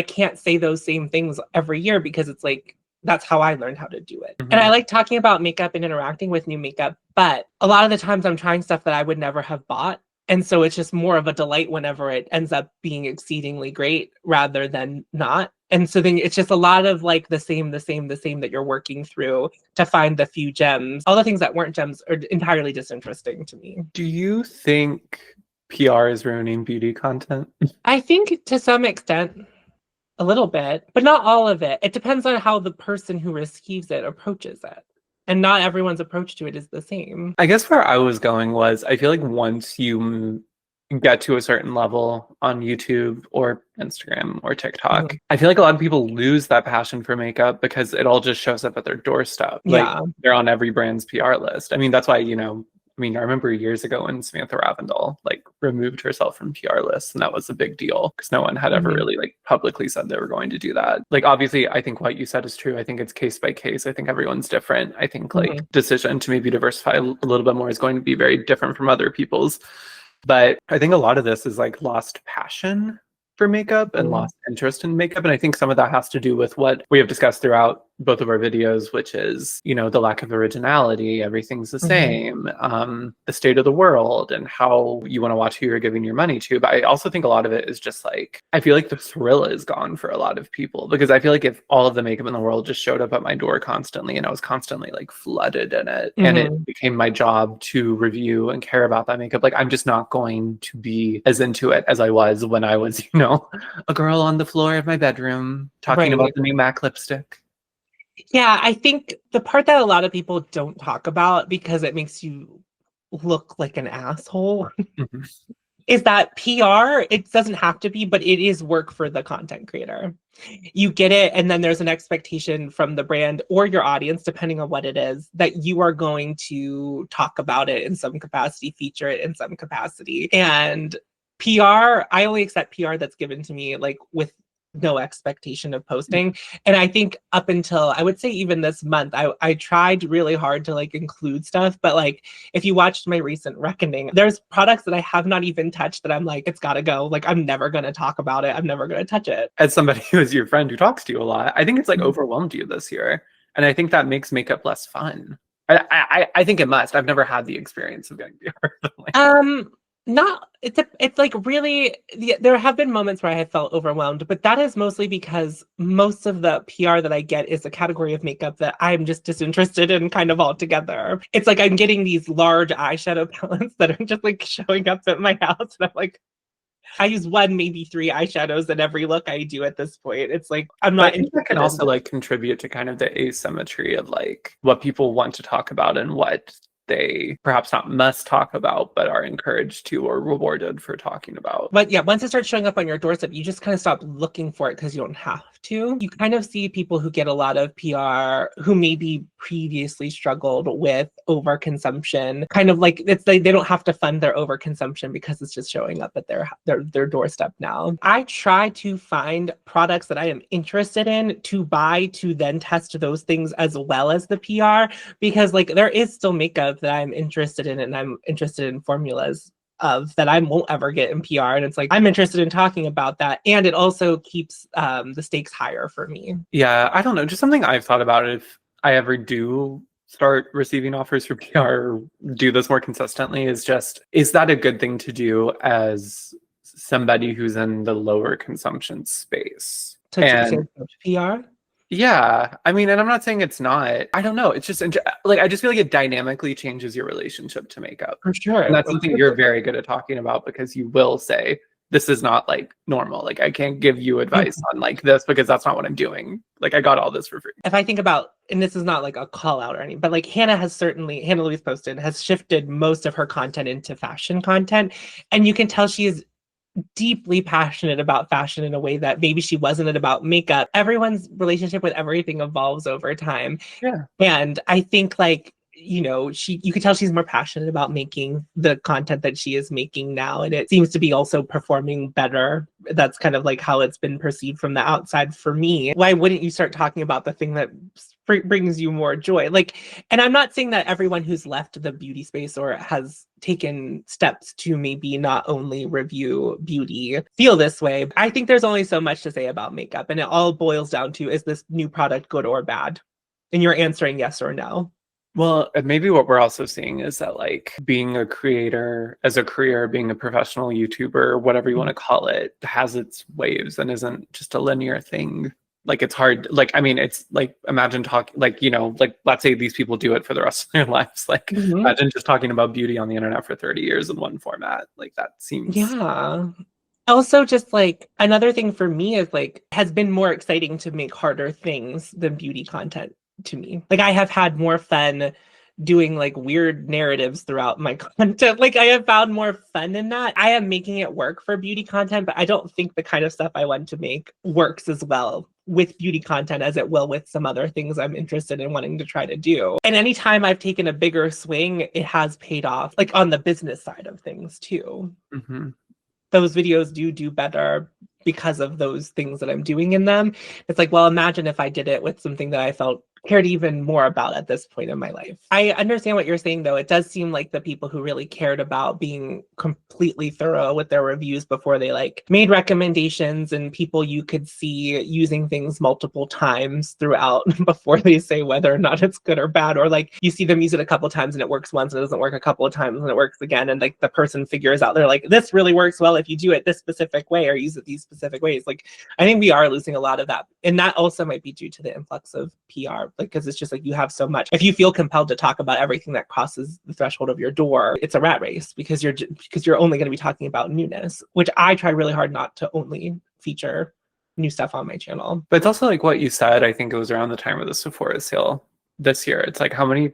can't say those same things every year, because it's like, that's how I learned how to do it. And I like talking about makeup and interacting with new makeup, but a lot of the times I'm trying stuff that I would never have bought. And so it's just more of a delight whenever it ends up being exceedingly great rather than not. And so then it's just a lot of like the same that you're working through to find the few gems. All the things that weren't gems are entirely disinteresting to me. Do you think PR is ruining beauty content? I think to some extent. A little bit, but not all of it. It depends on how the person who receives it approaches it. And not everyone's approach to it is the same. I guess where I was going was, I feel like once you get to a certain level on YouTube or Instagram or TikTok, I feel like a lot of people lose that passion for makeup because it all just shows up at their doorstep. Like they're on every brand's PR list. I mean, that's why, you know, I remember years ago when Samantha Ravindell like removed herself from PR lists, and that was a big deal because no one had ever really like publicly said they were going to do that. Like, obviously, I think what you said is true. I think it's case by case. I think everyone's different. I think like decision to maybe diversify a little bit more is going to be very different from other people's. But I think a lot of this is like lost passion for makeup and lost interest in makeup. And I think some of that has to do with what we have discussed throughout both of our videos, which is, you know, the lack of originality, everything's the same, the state of the world and how you want to watch who you're giving your money to. But I also think a lot of it is just like, I feel like the thrill is gone for a lot of people, because I feel like if all of the makeup in the world just showed up at my door constantly and I was constantly like flooded in it and it became my job to review and care about that makeup, like I'm just not going to be as into it as I was when I was, you know, a girl on the floor of my bedroom talking about the new MAC lipstick. Yeah, I think the part that a lot of people don't talk about because it makes you look like an asshole is that PR, it doesn't have to be, but it is work for the content creator. You get it, and then there's an expectation from the brand or your audience, depending on what it is, that you are going to talk about it in some capacity, feature it in some capacity. And PR, I only accept PR that's given to me like with no expectation of posting. And I think up until, I would say even this month, I tried really hard to like include stuff, but like if you watched my recent reckoning, there's products that I have not even touched that I'm like, it's gotta go. Like I'm never gonna talk about it. I'm never gonna touch it. As somebody who is your friend who talks to you a lot, I think it's like overwhelmed you this year. And I think that makes makeup less fun. I think it must. I've never had the experience of getting PR. Not it's like really there have been moments where I have felt overwhelmed, but that is mostly because most of the PR that I get is a category of makeup that I'm just disinterested in kind of altogether. It's like I'm getting these large eyeshadow palettes that are just like showing up at my house, and I'm like, I use one, maybe 3 eyeshadows in every look I do at this point. It's like I'm not. I think that can also like contribute to kind of the asymmetry of like what people want to talk about and what they perhaps not must talk about, but are encouraged to or rewarded for talking about. But yeah, once it starts showing up on your doorstep, you just kind of stop looking for it because you don't have to. You kind of see people who get a lot of PR who maybe previously struggled with overconsumption. Kind of like it's like they don't have to fund their overconsumption because it's just showing up at their doorstep now. I try to find products that I am interested in to buy to then test those things as well as the PR, because like there is still makeup that I'm interested in, and I'm interested in formulas of that I won't ever get in PR. And it's like, I'm interested in talking about that. And it also keeps the stakes higher for me. Yeah, I don't know. Just something I've thought about if I ever do start receiving offers for PR or do this more consistently is just, is that a good thing to do as somebody who's in the lower consumption space? To PR? Yeah, I mean, and I'm not saying it's not. I don't know. It's just like I just feel like it dynamically changes your relationship to makeup. For sure. And that's something you're very good at talking about, because you will say, this is not like normal. Like I can't give you advice on like this because that's not what I'm doing. Like I got all this for free. If I think about, and this is not like a call out or anything, but like Hannah Louise posted, has shifted most of her content into fashion content. And you can tell she is deeply passionate about fashion in a way that maybe she wasn't about makeup. Everyone's relationship with everything evolves over time. Yeah. And I think like, you know, you could tell she's more passionate about making the content that she is making now. And it seems to be also performing better. That's kind of like how it's been perceived from the outside for me. Why wouldn't you start talking about the thing that brings you more joy? Like, and I'm not saying that everyone who's left the beauty space or has taken steps to maybe not only review beauty feel this way. I think there's only so much to say about makeup, and it all boils down to, is this new product good or bad? And you're answering yes or no. Well, maybe what we're also seeing is that like being a creator as a career, being a professional YouTuber, whatever you want to call it, has its waves and isn't just a linear thing. Like it's hard. Like, I mean, it's like, imagine talking, like, you know, like let's say these people do it for the rest of their lives. Like imagine just talking about beauty on the internet for 30 years in one format. Like that seems. Yeah. Also, just like another thing for me is like, has been more exciting to make harder things than beauty content to me. Like I have had more fun doing like weird narratives throughout my content. Like I have found more fun in that. I am making it work for beauty content, but I don't think the kind of stuff I want to make works as well with beauty content as it will with some other things I'm interested in wanting to try to do. And anytime I've taken a bigger swing, it has paid off, like on the business side of things too. Mm-hmm. Those videos do better because of those things that I'm doing in them. It's like, well, imagine if I did it with something that I felt cared even more about at this point in my life. I understand what you're saying, though. It does seem like the people who really cared about being completely thorough with their reviews before they like made recommendations, and people you could see using things multiple times throughout before they say whether or not it's good or bad, or like you see them use it a couple of times and it works once and it doesn't work a couple of times and it works again, and like the person figures out, they're like, this really works well if you do it this specific way or use it these specific ways. Like I think we are losing a lot of that, and that also might be due to the influx of PR. Like, because it's just like you have so much. If you feel compelled to talk about everything that crosses the threshold of your door, it's a rat race because you're only going to be talking about newness, which I try really hard not to only feature new stuff on my channel. But it's also like what you said, I think it was around the time of the Sephora sale, this year. It's like, how many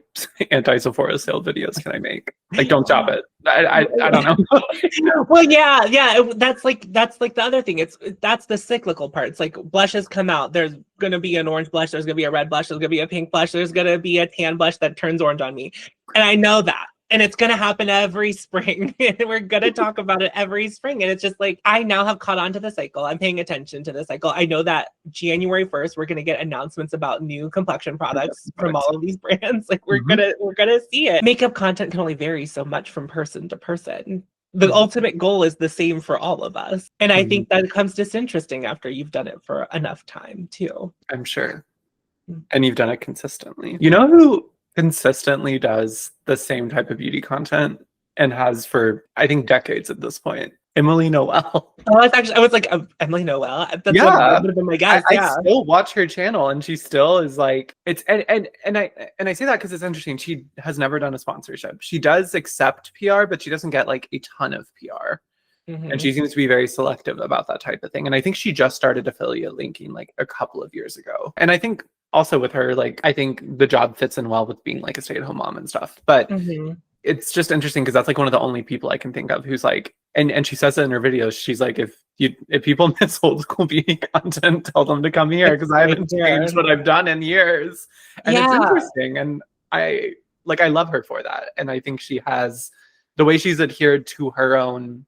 anti-Sephora sale videos can I make? Like, don't stop it. I don't know. Well, yeah. That's like the other thing. That's the cyclical part. It's like blushes come out. There's gonna be an orange blush. There's gonna be a red blush. There's gonna be a pink blush. There's gonna be a tan blush that turns orange on me, and I know that. And it's going to happen every spring. And we're going to talk about it every spring. And it's just like, I now have caught on to the cycle. I'm paying attention to the cycle. I know that January 1st, we're going to get announcements about new complexion products from all of these brands. Like we're going to see it. Makeup content can only vary so much from person to person. The ultimate goal is the same for all of us. And I think that becomes disinteresting after you've done it for enough time too. I'm sure. And you've done it consistently. You know who consistently does the same type of beauty content and has for, I think, decades at this point? Emily Noel. Oh, I was like, Emily Noel. That would have been my guess. I still watch her channel, and she still is like, it's and I say that because it's interesting. She has never done a sponsorship. She does accept PR, but she doesn't get like a ton of PR. And she seems to be very selective about that type of thing. And I think she just started affiliate linking like a couple of years ago. And I think also with her, like, I think the job fits in well with being like a stay-at-home mom and stuff. But it's just interesting because that's like one of the only people I can think of who's like, and she says it in her videos. She's like, if people miss old school beauty content, tell them to come here because I haven't changed what I've done in years. And it's interesting. And I love her for that. And I think she has the way she's adhered to her own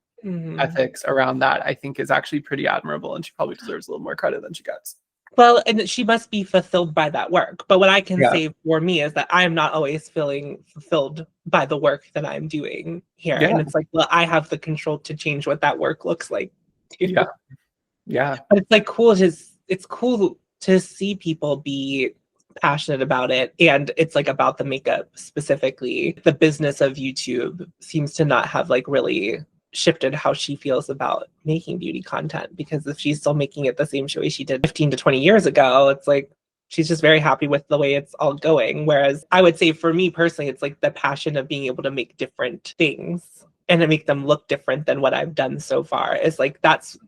ethics around that, I think is actually pretty admirable, and she probably deserves a little more credit than she gets. Well, and she must be fulfilled by that work. But what I can say for me is that I'm not always feeling fulfilled by the work that I'm doing here. And it's like, well, I have the control to change what that work looks like. Yeah. But it's like it's cool to see people be passionate about it. And it's like about the makeup specifically. The business of YouTube seems to not have like really shifted how she feels about making beauty content, because if she's still making it the same way she did 15 to 20 years ago, it's like she's just very happy with the way it's all going. Whereas I would say for me personally, it's like the passion of being able to make different things and to make them look different than what I've done so far is like that's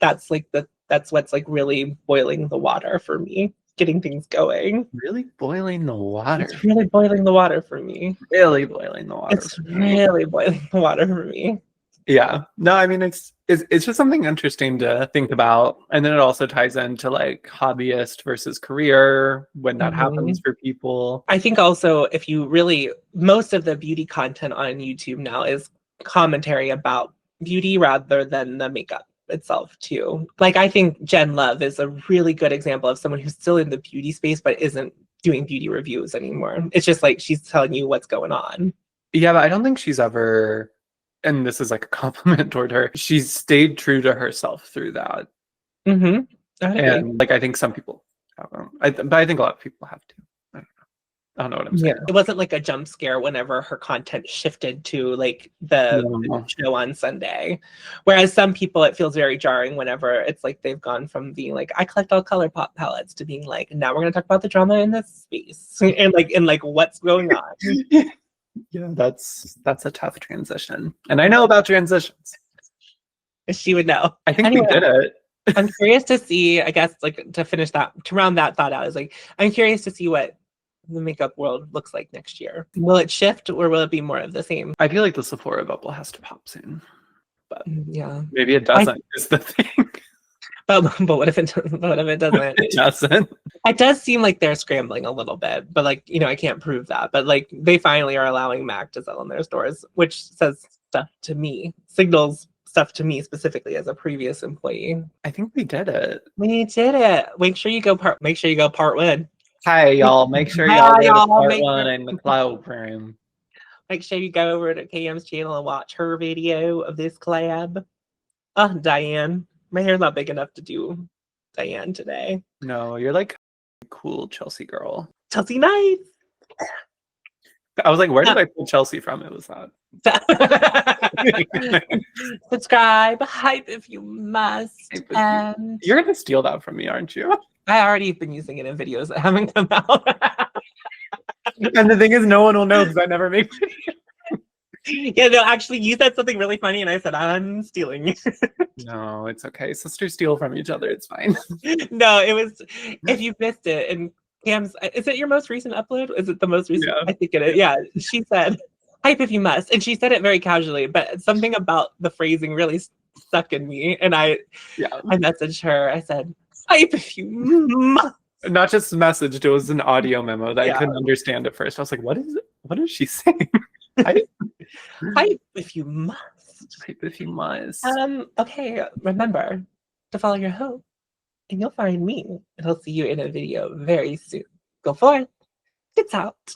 what's like really boiling the water for me, getting things going. Really boiling the water. It's really boiling the water for me. Really boiling the water. It's really boiling the water for me. Yeah. No, I mean, it's just something interesting to think about. And then it also ties into like hobbyist versus career when that happens for people. I think also if you really, most of the beauty content on YouTube now is commentary about beauty rather than the makeup itself too. Like I think Jen Love is a really good example of someone who's still in the beauty space but isn't doing beauty reviews anymore. It's just like she's telling you what's going on. Yeah, but I don't think she's ever, and this is like a compliment toward her, she's stayed true to herself through that. And like I think some people haven't, but I think a lot of people have to. I don't know what I'm saying. It wasn't like a jump scare whenever her content shifted to like the show on Sunday. Whereas some people, it feels very jarring whenever it's like they've gone from being like, I collect all ColourPop palettes to being like, now we're going to talk about the drama in this space and like what's going on. Yeah, that's a tough transition. And I know about transitions. She would know. I think we did it. I'm curious to see, I guess, like to finish that, to round that thought out, is like, I'm curious to see what the makeup world looks like next year. Will it shift or will it be more of the same? I feel like the Sephora bubble has to pop soon. But yeah, maybe it doesn't is the thing. But what if it doesn't? It doesn't. It does seem like they're scrambling a little bit, but like, you know, I can't prove that. But like they finally are allowing MAC to sell in their stores, which says stuff to me, signals stuff to me specifically as a previous employee. I think we did it. We did it. Make sure you go part one. Hi y'all. Make sure y'all go to part one in the cloud room. Make sure you go over to KM's channel and watch her video of this collab. Oh, Diane. My hair's not big enough to do Diane today. No, you're like a cool Chelsea girl. Chelsea nice. I was like, where did I pull Chelsea from? It was not. Subscribe, hype if you must. And you're gonna steal that from me, aren't you? I already have been using it in videos that haven't come out. And the thing is, no one will know because I never make videos. Yeah, no, actually, you said something really funny, and I said, I'm stealing. No, it's okay. Sisters steal from each other. It's fine. No, it was, if you missed it, and Cam's, is it your most recent upload? Is it the most recent? Yeah. I think it is. Yeah. She said, hype if you must. And she said it very casually, but something about the phrasing really stuck in me. And I messaged her. I said, hype if you must. Not just messaged, it was an audio memo that I couldn't understand at first. I was like, what is she saying? Hype if you must. Hype if you must. Okay, remember to follow your hope and you'll find me. And I'll see you in a video very soon. Go forth. It's out.